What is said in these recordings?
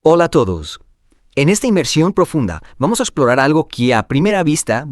Hola a todos. En esta inmersión profunda vamos a explorar algo que a primera vista,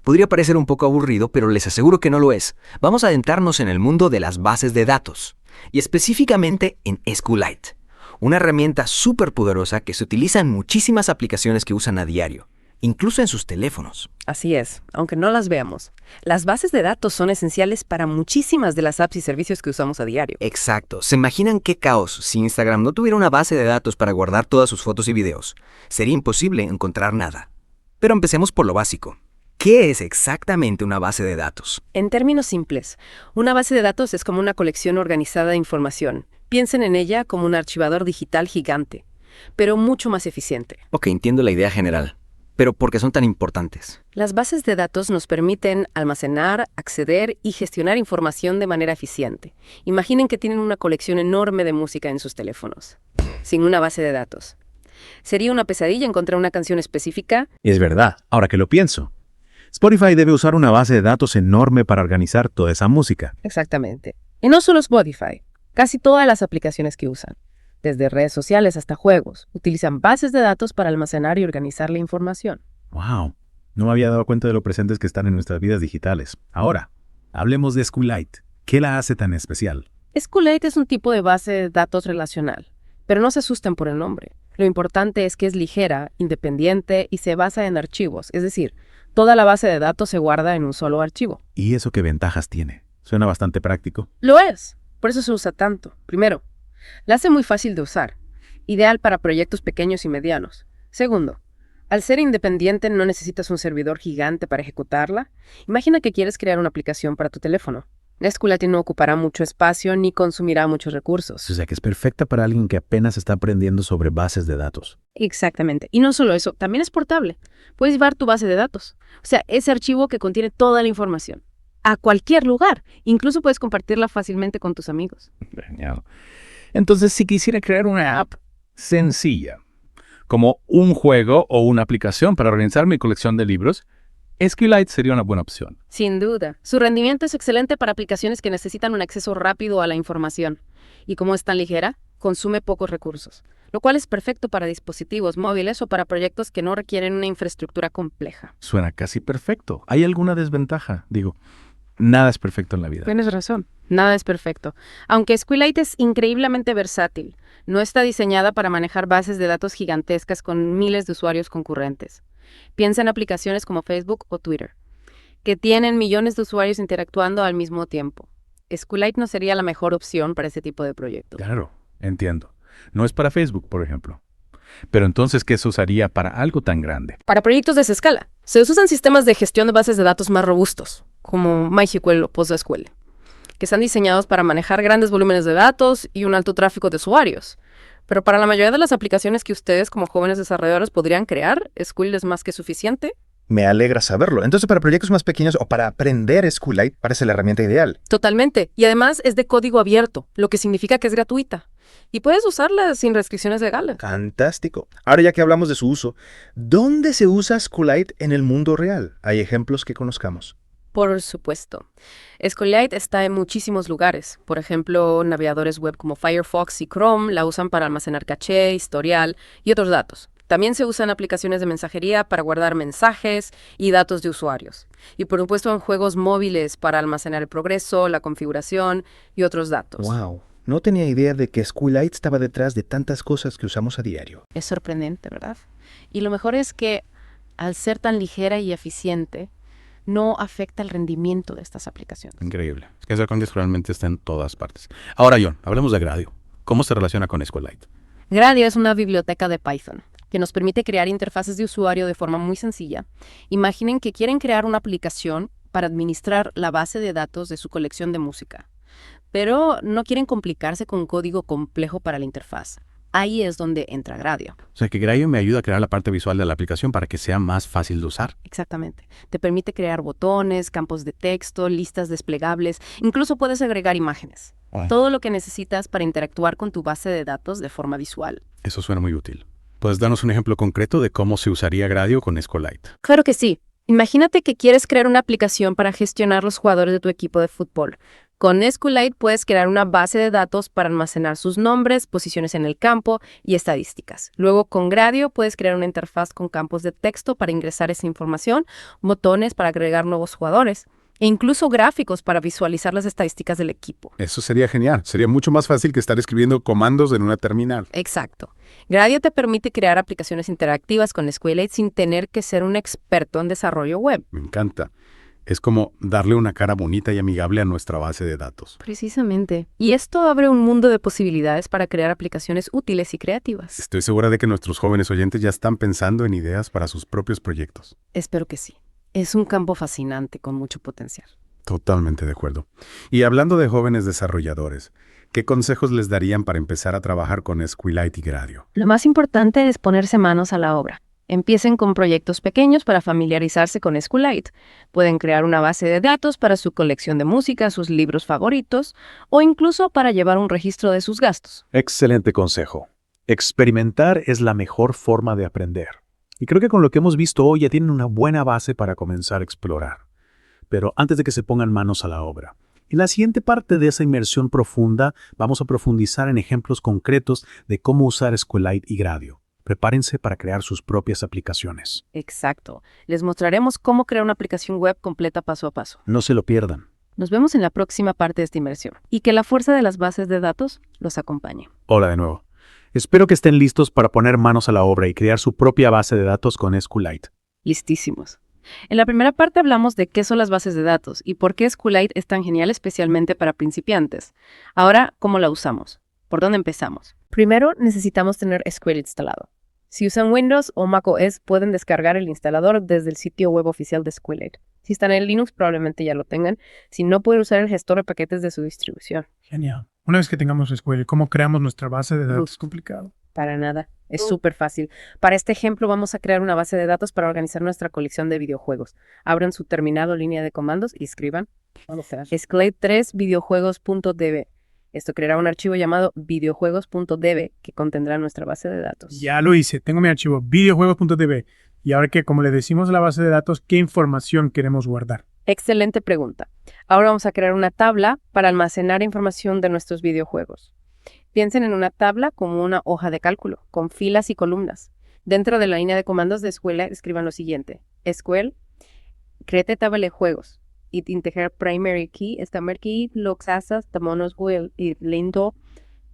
podría parecer un poco aburrido, pero les aseguro que no lo es. Vamos a adentrarnos en el mundo de las bases de datos, y específicamente en SQLite, una herramienta súper poderosa que se utiliza en muchísimas aplicaciones que usan a diario, incluso en sus teléfonos. Así es, aunque no las veamos. Las bases de datos son esenciales para muchísimas de las apps y servicios que usamos a diario. Exacto. ¿Se imaginan qué caos si Instagram no tuviera una base de datos para guardar todas sus fotos y videos? Sería imposible encontrar nada. Pero empecemos por lo básico. ¿Qué es exactamente una base de datos? En términos simples, una base de datos es como una colección organizada de información. Piensen en ella como un archivador digital gigante, pero mucho más eficiente. Ok, entiendo la idea general. Pero ¿por qué son tan importantes? Las bases de datos nos permiten almacenar, acceder y gestionar información de manera eficiente. Imaginen que tienen una colección enorme de música en sus teléfonos, sin una base de datos. Sería una pesadilla encontrar una canción específica. Es verdad, ahora que lo pienso. Spotify debe usar una base de datos enorme para organizar toda esa música. Exactamente. Y no solo Spotify, casi todas las aplicaciones que usan, desde redes sociales hasta juegos, utilizan bases de datos para almacenar y organizar la información. ¡Wow! No me había dado cuenta de lo presentes que están en nuestras vidas digitales. Ahora, hablemos de SQLite. ¿Qué la hace tan especial? SQLite es un tipo de base de datos relacional, pero no se asusten por el nombre. Lo importante es que es ligera, independiente y se basa en archivos, es decir, toda la base de datos se guarda en un solo archivo. ¿Y eso qué ventajas tiene? Suena bastante práctico. Lo es, por eso se usa tanto. Primero, la hace muy fácil de usar, ideal para proyectos pequeños y medianos. Segundo, al ser independiente no necesitas un servidor gigante para ejecutarla. Imagina que quieres crear una aplicación para tu teléfono. SQLite no ocupará mucho espacio ni consumirá muchos recursos. O sea que es perfecta para alguien que apenas está aprendiendo sobre bases de datos. Exactamente. Y no solo eso, también es portable. Puedes llevar tu base de datos, o sea, ese archivo que contiene toda la información, a cualquier lugar. Incluso puedes compartirla fácilmente con tus amigos. Genial. Entonces, si quisiera crear una app sencilla, como un juego o una aplicación para organizar mi colección de libros, SQLite sería una buena opción. Sin duda. Su rendimiento es excelente para aplicaciones que necesitan un acceso rápido a la información. Y como es tan ligera, consume pocos recursos, lo cual es perfecto para dispositivos móviles o para proyectos que no requieren una infraestructura compleja. Suena casi perfecto. ¿Hay alguna desventaja? Digo, nada es perfecto en la vida. Tienes razón. Nada es perfecto. Aunque SQLite es increíblemente versátil, no está diseñada para manejar bases de datos gigantescas con miles de usuarios concurrentes. Piensa en aplicaciones como Facebook o Twitter, que tienen millones de usuarios interactuando al mismo tiempo. SQLite no sería la mejor opción para ese tipo de proyecto. Claro, entiendo. No es para Facebook, por ejemplo. Pero entonces, ¿qué se usaría para algo tan grande? Para proyectos de esa escala, se usan sistemas de gestión de bases de datos más robustos, como MySQL o PostgreSQL, que están diseñados para manejar grandes volúmenes de datos y un alto tráfico de usuarios. Pero para la mayoría de las aplicaciones que ustedes como jóvenes desarrolladores podrían crear, SQL es más que suficiente. Me alegra saberlo. Entonces, para proyectos más pequeños o para aprender SQLite, parece la herramienta ideal. Totalmente. Y además es de código abierto, lo que significa que es gratuita. Y puedes usarla sin restricciones legales. Fantástico. Ahora ya que hablamos de su uso, ¿dónde se usa SQLite en el mundo real? ¿Hay ejemplos que conozcamos? Por supuesto. SQLite está en muchísimos lugares. Por ejemplo, navegadores web como Firefox y Chrome la usan para almacenar caché, historial y otros datos. También se usan aplicaciones de mensajería para guardar mensajes y datos de usuarios. Y por supuesto en juegos móviles para almacenar el progreso, la configuración y otros datos. ¡Wow! No tenía idea de que SQLite estaba detrás de tantas cosas que usamos a diario. Es sorprendente, ¿verdad? Y lo mejor es que, al ser tan ligera y eficiente, no afecta el rendimiento de estas aplicaciones. Increíble. Es que SQLite realmente está en todas partes. Ahora, John, hablemos de Gradio. ¿Cómo se relaciona con SQLite? Gradio es una biblioteca de Python que nos permite crear interfaces de usuario de forma muy sencilla. Imaginen que quieren crear una aplicación para administrar la base de datos de su colección de música, pero no quieren complicarse con código complejo para la interfaz. Ahí es donde entra Gradio. O sea, que Gradio me ayuda a crear la parte visual de la aplicación para que sea más fácil de usar. Exactamente. Te permite crear botones, campos de texto, listas desplegables, incluso puedes agregar imágenes. Wow. Todo lo que necesitas para interactuar con tu base de datos de forma visual. Eso suena muy útil. ¿Puedes darnos un ejemplo concreto de cómo se usaría Gradio con SQLite? Claro que sí. Imagínate que quieres crear una aplicación para gestionar los jugadores de tu equipo de fútbol, Con SQLite puedes crear una base de datos para almacenar sus nombres, posiciones en el campo y estadísticas. Luego, con Gradio puedes crear una interfaz con campos de texto para ingresar esa información, botones para agregar nuevos jugadores e incluso gráficos para visualizar las estadísticas del equipo. Eso sería genial. Sería mucho más fácil que estar escribiendo comandos en una terminal. Exacto. Gradio te permite crear aplicaciones interactivas con SQLite sin tener que ser un experto en desarrollo web. Me encanta. Es como darle una cara bonita y amigable a nuestra base de datos. Precisamente. Y esto abre un mundo de posibilidades para crear aplicaciones útiles y creativas. Estoy segura de que nuestros jóvenes oyentes ya están pensando en ideas para sus propios proyectos. Espero que sí. Es un campo fascinante con mucho potencial. Totalmente de acuerdo. Y hablando de jóvenes desarrolladores, ¿qué consejos les darían para empezar a trabajar con SQLite y Gradio? Lo más importante es ponerse manos a la obra. Empiecen con proyectos pequeños para familiarizarse con SQLite. Pueden crear una base de datos para su colección de música, sus libros favoritos o incluso para llevar un registro de sus gastos. Excelente consejo. Experimentar es la mejor forma de aprender. Y creo que con lo que hemos visto hoy ya tienen una buena base para comenzar a explorar. Pero antes de que se pongan manos a la obra, en la siguiente parte de esa inmersión profunda vamos a profundizar en ejemplos concretos de cómo usar SQLite y Gradio. Prepárense para crear sus propias aplicaciones. Exacto. Les mostraremos cómo crear una aplicación web completa paso a paso. No se lo pierdan. Nos vemos en la próxima parte de esta inmersión. Y que la fuerza de las bases de datos los acompañe. Hola de nuevo. Espero que estén listos para poner manos a la obra y crear su propia base de datos con SQLite. Listísimos. En la primera parte hablamos de qué son las bases de datos y por qué SQLite es tan genial especialmente para principiantes. Ahora, ¿cómo la usamos? ¿Por dónde empezamos? Primero, necesitamos tener SQLite instalado. Si usan Windows o macOS, pueden descargar el instalador desde el sitio web oficial de SQLite. Si están en Linux, probablemente ya lo tengan. Si no, pueden usar el gestor de paquetes de su distribución. Genial. Una vez que tengamos SQL, ¿cómo creamos nuestra base de datos? Es complicado. Para nada. Es súper fácil. Para este ejemplo, vamos a crear una base de datos para organizar nuestra colección de videojuegos. Abran su terminal o línea de comandos y escriban SQLite 3 videojuegos.db. Esto creará un archivo llamado videojuegos.db que contendrá nuestra base de datos. Ya lo hice. Tengo mi archivo videojuegos.db. Y ahora que, como le decimos a la base de datos, ¿qué información queremos guardar? Excelente pregunta. Ahora vamos a crear una tabla para almacenar información de nuestros videojuegos. Piensen en una tabla como una hoja de cálculo, con filas y columnas. Dentro de la línea de comandos de SQLite escriban lo siguiente. SQL, create tabla de juegos. It integer primary key, stammer key, loxasas, tamonos will, it lindo,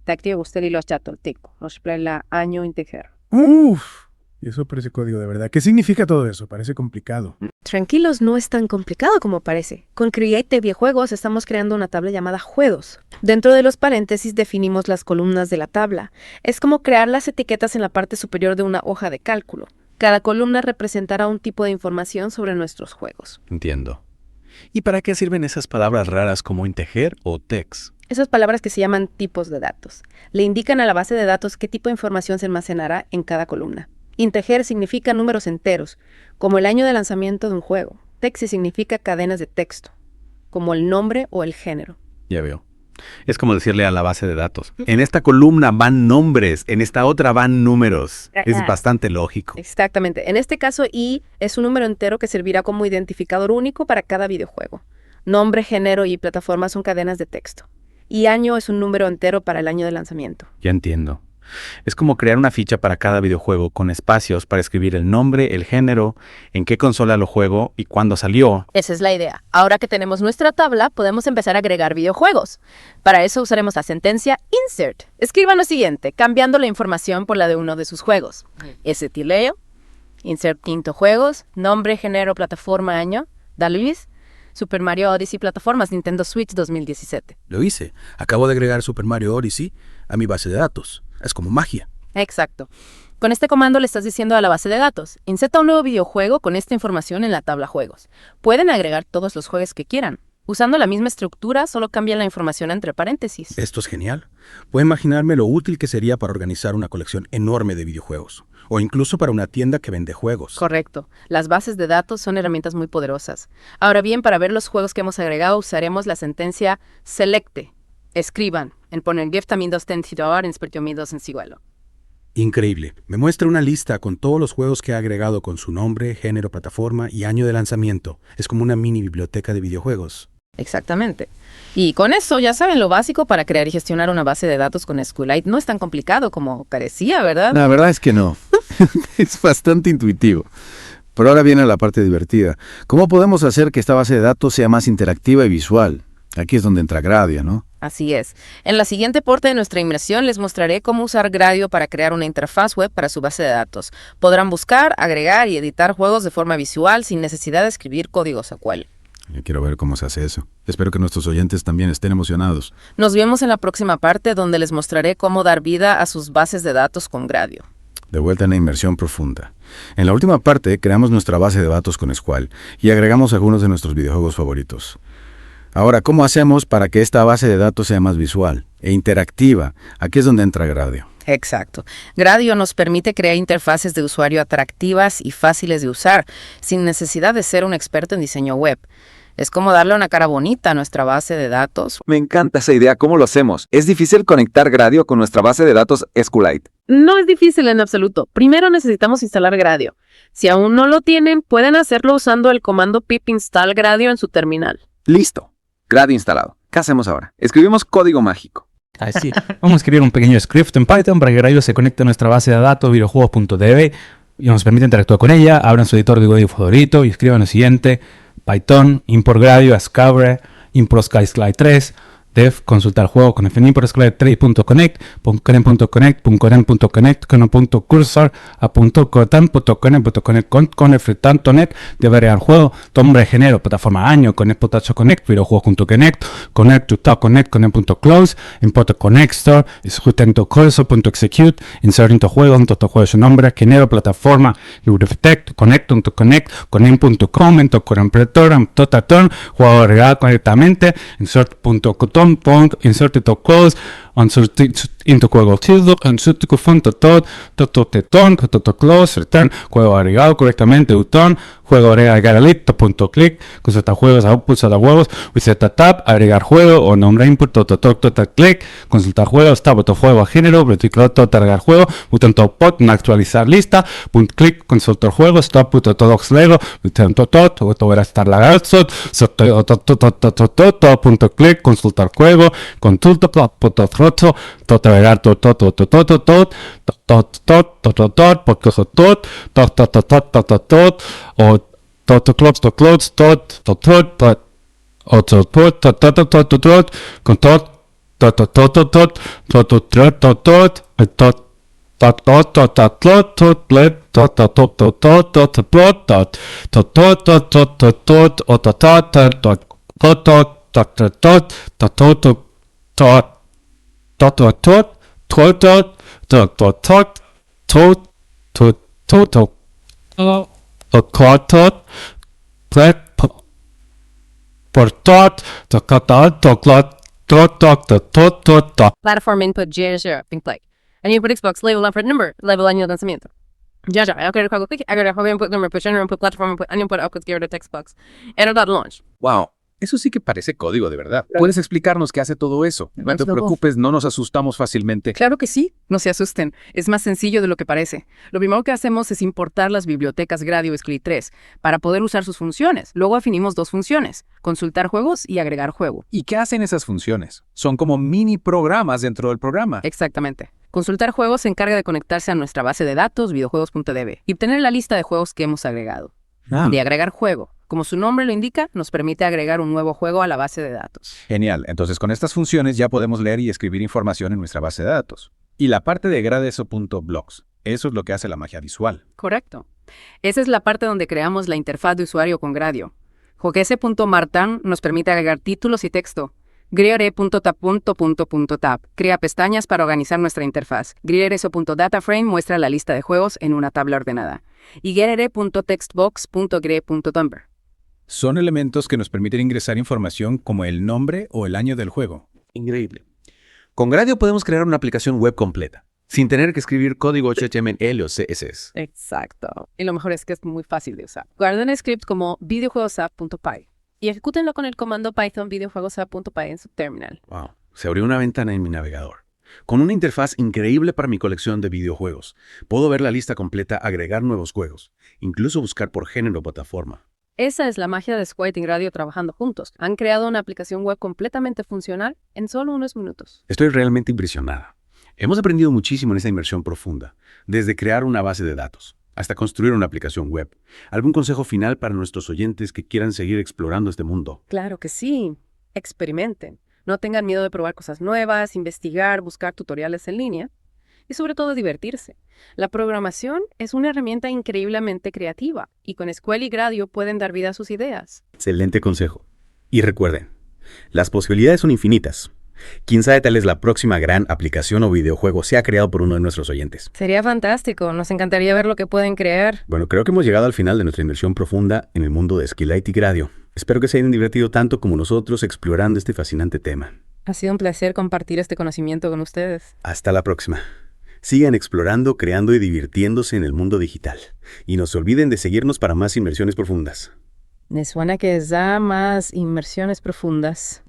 tactio gustel y los chato, tico. Nos la año integer. ¡Uf! Eso parece código de verdad. ¿Qué significa todo eso? Parece complicado. Tranquilos, no es tan complicado como parece. Con Create Videojuegos estamos creando una tabla llamada Juegos. Dentro de los paréntesis definimos las columnas de la tabla. Es como crear las etiquetas en la parte superior de una hoja de cálculo. Cada columna representará un tipo de información sobre nuestros juegos. Entiendo. ¿Y para qué sirven esas palabras raras como integer o text? Esas palabras que se llaman tipos de datos. Le indican a la base de datos qué tipo de información se almacenará en cada columna. Integer significa números enteros, como el año de lanzamiento de un juego. Text significa cadenas de texto, como el nombre o el género. Ya veo. Es como decirle a la base de datos. En esta columna van nombres, en esta otra van números. Es bastante lógico. Exactamente. En este caso, I es un número entero que servirá como identificador único para cada videojuego. Nombre, género y plataforma son cadenas de texto. Y año es un número entero para el año de lanzamiento. Ya entiendo. Es como crear una ficha para cada videojuego con espacios para escribir el nombre, el género, en qué consola lo juego y cuándo salió. Esa es la idea. Ahora que tenemos nuestra tabla, podemos empezar a agregar videojuegos. Para eso usaremos la sentencia insert. Escriban lo siguiente, cambiando la información por la de uno de sus juegos. Tileo, insert quinto juegos, nombre, género, plataforma, año, Luis, Super Mario Odyssey, plataformas, Nintendo Switch 2017. Lo hice. Acabo de agregar Super Mario Odyssey a mi base de datos. Es como magia. Exacto. Con este comando le estás diciendo a la base de datos, inserta un nuevo videojuego con esta información en la tabla juegos. Pueden agregar todos los juegos que quieran. Usando la misma estructura, solo cambian la información entre paréntesis. Esto es genial. Puedo imaginarme lo útil que sería para organizar una colección enorme de videojuegos. O incluso para una tienda que vende juegos. Correcto. Las bases de datos son herramientas muy poderosas. Ahora bien, para ver los juegos que hemos agregado, usaremos la sentencia selecte. Escriban. En poner gift min dos tentidoar en mi dos en siguelo. Increíble. Me muestra una lista con todos los juegos que ha agregado con su nombre, género, plataforma y año de lanzamiento. Es como una mini biblioteca de videojuegos. Exactamente. Y con eso, ya saben, lo básico para crear y gestionar una base de datos con SQLite no es tan complicado como parecía, ¿verdad? La verdad es que no. Es bastante intuitivo. Pero ahora viene la parte divertida. ¿Cómo podemos hacer que esta base de datos sea más interactiva y visual? Aquí es donde entra Gradio, ¿no? Así es. En la siguiente parte de nuestra inmersión les mostraré cómo usar Gradio para crear una interfaz web para su base de datos. Podrán buscar, agregar y editar juegos de forma visual sin necesidad de escribir código SQL. Yo quiero ver cómo se hace eso. Espero que nuestros oyentes también estén emocionados. Nos vemos en la próxima parte donde les mostraré cómo dar vida a sus bases de datos con Gradio. De vuelta en la inmersión profunda. En la última parte, creamos nuestra base de datos con Squall y agregamos algunos de nuestros videojuegos favoritos. Ahora, ¿cómo hacemos para que esta base de datos sea más visual e interactiva? Aquí es donde entra Gradio. Exacto. Gradio nos permite crear interfaces de usuario atractivas y fáciles de usar, sin necesidad de ser un experto en diseño web. Es como darle una cara bonita a nuestra base de datos. Me encanta esa idea. ¿Cómo lo hacemos? ¿Es difícil conectar Gradio con nuestra base de datos SQLite? No es difícil en absoluto. Primero necesitamos instalar Gradio. Si aún no lo tienen, pueden hacerlo usando el comando pip install Gradio en su terminal. Listo. Gradio instalado. ¿Qué hacemos ahora? Escribimos código mágico. Así, vamos a escribir un pequeño script en Python para que Gradio se conecte a nuestra base de datos videojuegos.db y nos permite interactuar con ella. Abran su editor de código favorito y escriban lo siguiente: Python, import Gradio as Cabre, import SkySlide 3, def, consultar juego con import SkySlide3.connect, .connect.connect, .cursor, .cotan.connect, con FreeTan.net, debe agregar juego, nombre, género, plataforma, año, connect.connect, videojuegos.connect, connect to top, connect, connect.close, import connect store, cursor.execute, insert into juego, su nombre, género, plataforma, connect, connect.com, totaton, juego agregado correctamente, insert.coton, insert into close, into juego tilde, insert close, return, juego agregado correctamente, botón, juego agregar lista, click, consultar juegos, output, huevos, reset tab, agregar juego o nombre input, click, consultar juegos, tab, juego, género, agregar juego, botón pot, actualizar lista, click, consultar juegos, stop, lego, verá estar lagarto, click, consultar juego, consulta, agregar Platform input GR0, pink play. And input Xbox, label input number, label año de lanzamiento. Ya, agregar juego, click, agregar juego, input number, push input, platform input, input, output, gear, Xbox. Enter launch. Wow, eso sí que parece código de verdad. ¿Puedes explicarnos qué hace todo eso? No te preocupes, no nos asustamos fácilmente. Claro que sí, no se asusten. Es más sencillo de lo que parece. Lo primero que hacemos es importar las bibliotecas Gradio SQLite 3 para poder usar sus funciones. Luego definimos dos funciones: consultar juegos y agregar juego. ¿Y qué hacen esas funciones? Son como mini programas dentro del programa. Exactamente. Consultar juegos se encarga de conectarse a nuestra base de datos videojuegos.db y obtener la lista de juegos que hemos agregado. De agregar juego, como su nombre lo indica, nos permite agregar un nuevo juego a la base de datos. Genial, entonces con estas funciones ya podemos leer y escribir información en nuestra base de datos. Y la parte de gradeso.blocks, eso es lo que hace la magia visual. Correcto. Esa es la parte donde creamos la interfaz de usuario con Gradio. Jogese.martin nos permite agregar títulos y texto. Griere.tab crea pestañas para organizar nuestra interfaz. Griereso.dataframe muestra la lista de juegos en una tabla ordenada. Y gerere.textbox.gre.dumper. Son elementos que nos permiten ingresar información como el nombre o el año del juego. Increíble. Con Gradio podemos crear una aplicación web completa, sin tener que escribir código HTML o CSS. Exacto. Y lo mejor es que es muy fácil de usar. Guarden el script como videojuegosapp.py y ejecútenlo con el comando Python videojuegosapp.py en su terminal. Wow. Se abrió una ventana en mi navegador, con una interfaz increíble para mi colección de videojuegos. Puedo ver la lista completa, agregar nuevos juegos, incluso buscar por género o plataforma. Esa es la magia de Squite y Radio trabajando juntos. Han creado una aplicación web completamente funcional en solo unos minutos. Estoy realmente impresionada. Hemos aprendido muchísimo en esta inmersión profunda, desde crear una base de datos hasta construir una aplicación web. ¿Algún consejo final para nuestros oyentes que quieran seguir explorando este mundo? Claro que sí. Experimenten. No tengan miedo de probar cosas nuevas, investigar, buscar tutoriales en línea y sobre todo divertirse. La programación es una herramienta increíblemente creativa y con Squel y Gradio pueden dar vida a sus ideas. Excelente consejo. Y recuerden, las posibilidades son infinitas. Quién sabe, tal vez la próxima gran aplicación o videojuego sea creado por uno de nuestros oyentes. Sería fantástico. Nos encantaría ver lo que pueden crear. Bueno, creo que hemos llegado al final de nuestra inmersión profunda en el mundo de Squelite y Gradio. Espero que se hayan divertido tanto como nosotros explorando este fascinante tema. Ha sido un placer compartir este conocimiento con ustedes. Hasta la próxima. Sigan explorando, creando y divirtiéndose en el mundo digital. Y no se olviden de seguirnos para más inmersiones profundas. Me suena que da más inmersiones profundas.